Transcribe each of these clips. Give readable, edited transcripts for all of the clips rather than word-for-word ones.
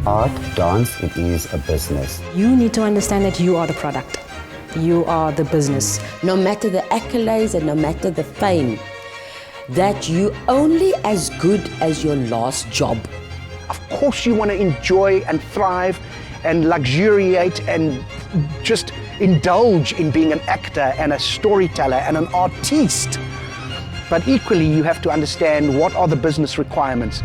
art, dance, it is a business. You need to understand that you are the product. You are the business. No matter the accolades and no matter the fame, that you only as good as your last job. Of course you want to enjoy and thrive and luxuriate and just indulge in being an actor and a storyteller and an artiste. But equally, you have to understand what are the business requirements.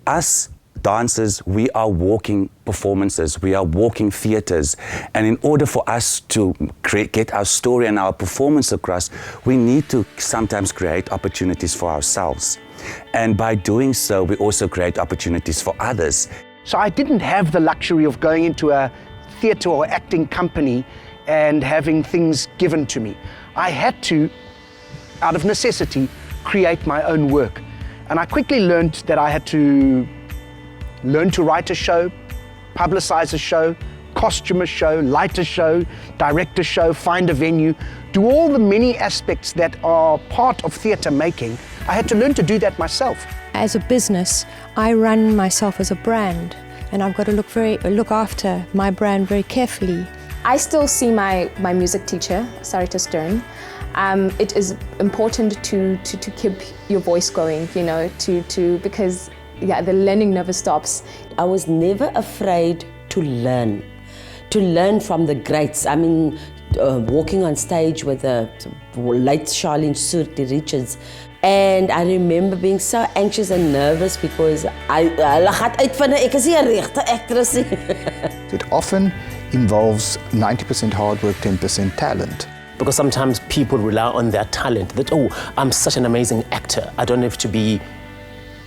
Us dancers, we are walking performances, we are walking theatres, and in order for us to get our story and our performance across, we need to sometimes create opportunities for ourselves. And by doing so, we also create opportunities for others. So I didn't have the luxury of going into a theatre or acting company and having things given to me. I had to, out of necessity, create my own work. And I quickly learned that I had to learn to write a show, publicize a show, costume a show, light a show, direct a show, find a venue, do all the many aspects that are part of theatre making. I had to learn to do that myself. As a business, I run myself as a brand, and I've got to look after my brand very carefully. I still see my music teacher, Sarita Stern. It is important to keep your voice going, you know, because the learning never stops. I was never afraid to learn from the greats. I mean, walking on stage with the late Charlene Soorti Richards. And I remember being so anxious and nervous because ek is nie 'n regte actress. It often involves 90% hard work, 10% talent. Because sometimes people rely on their talent, that, oh, I'm such an amazing actor, I don't have to be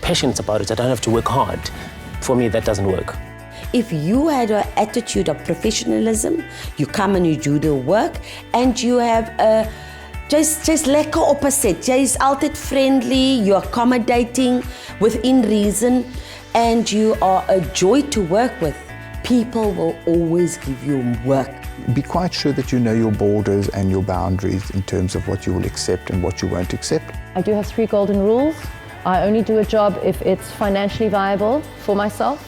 patient about it, I don't have to work hard. For me, that doesn't work. If you had an attitude of professionalism, you come and you do the work, and you have a just lekker opgeset. Jy's altyd friendly, you're accommodating within reason, and you are a joy to work with. People will always give you work. Be quite sure that you know your borders and your boundaries in terms of what you will accept and what you won't accept. I do have 3 golden rules. I only do a job if it's financially viable for myself,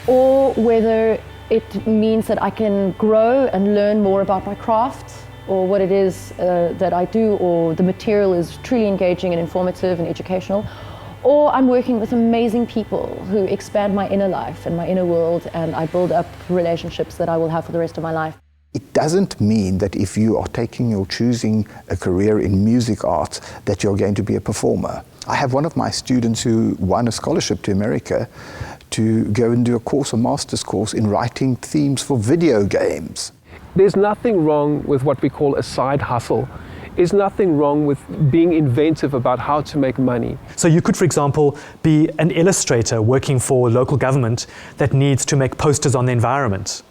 or whether it means that I can grow and learn more about my craft, or what it is that I do, or the material is truly engaging and informative and educational, or I'm working with amazing people who expand my inner life and my inner world, and I build up relationships that I will have for the rest of my life. It doesn't mean that if you are taking or choosing a career in music arts that you're going to be a performer. I have one of my students who won a scholarship to America to go and do a course, a master's course in writing themes for video games. There's nothing wrong with what we call a side hustle. There's nothing wrong with being inventive about how to make money. So you could, for example, be an illustrator working for local government that needs to make posters on the environment.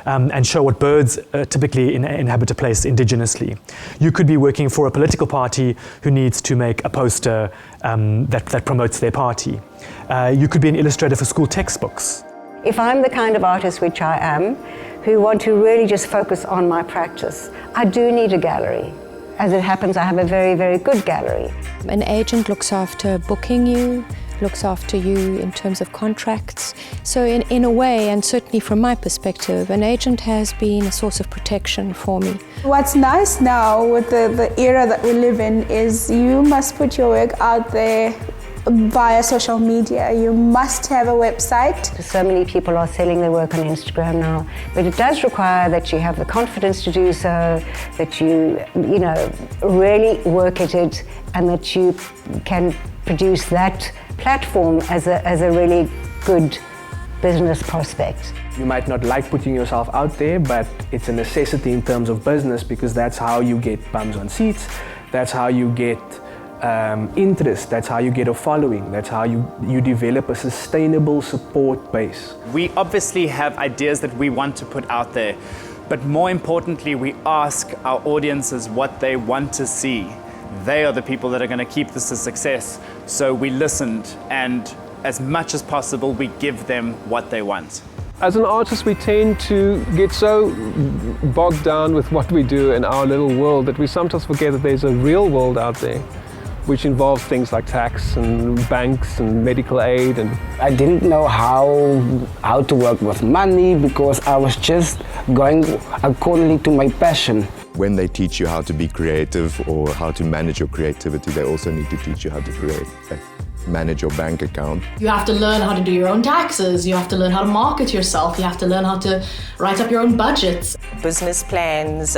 And show what birds typically inhabit a place indigenously. You could be working for a political party who needs to make a poster that promotes their party. You could be an illustrator for school textbooks. If I'm the kind of artist, which I am, who want to really just focus on my practice, I do need a gallery. As it happens, I have a very, very good gallery. An agent looks after booking you, looks after you in terms of contracts. So in a way, and certainly from my perspective, an agent has been a source of protection for me. What's nice now with the era that we live in is you must put your work out there via social media. You must have a website. So many people are selling their work on Instagram now, but it does require that you have the confidence to do so, that you really work at it, and that you can produce that platform as a really good business prospect. You might not like putting yourself out there, but it's a necessity in terms of business, because that's how you get bums on seats, that's how you get interest, that's how you get a following, that's how you develop a sustainable support base. We obviously have ideas that we want to put out there, but more importantly, we ask our audiences what they want to see. They are the people that are going to keep this a success. So we listened, and as much as possible, we give them what they want. As an artist, we tend to get so bogged down with what we do in our little world that we sometimes forget that there's a real world out there which involves things like tax and banks and medical aid. And I didn't know how to work with money because I was just going accordingly to my passion. When they teach you how to be creative or how to manage your creativity, they also need to teach you how to manage your bank account. You have to learn how to do your own taxes, you have to learn how to market yourself, you have to learn how to write up your own budgets. Business plans,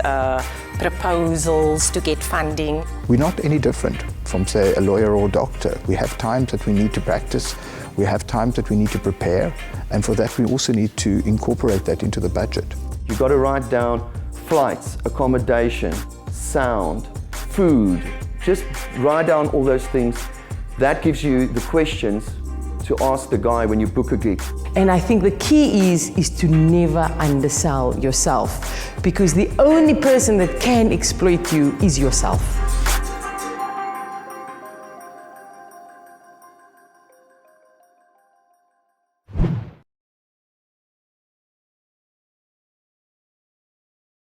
proposals to get funding. We're not any different from, say, a lawyer or a doctor. We have times that we need to practice, we have times that we need to prepare, and for that we also need to incorporate that into the budget. You've got to write down flights, accommodation, sound, food. Just write down all those things. That gives you the questions to ask the guy when you book a gig. And I think the key is to never undersell yourself, because the only person that can exploit you is yourself.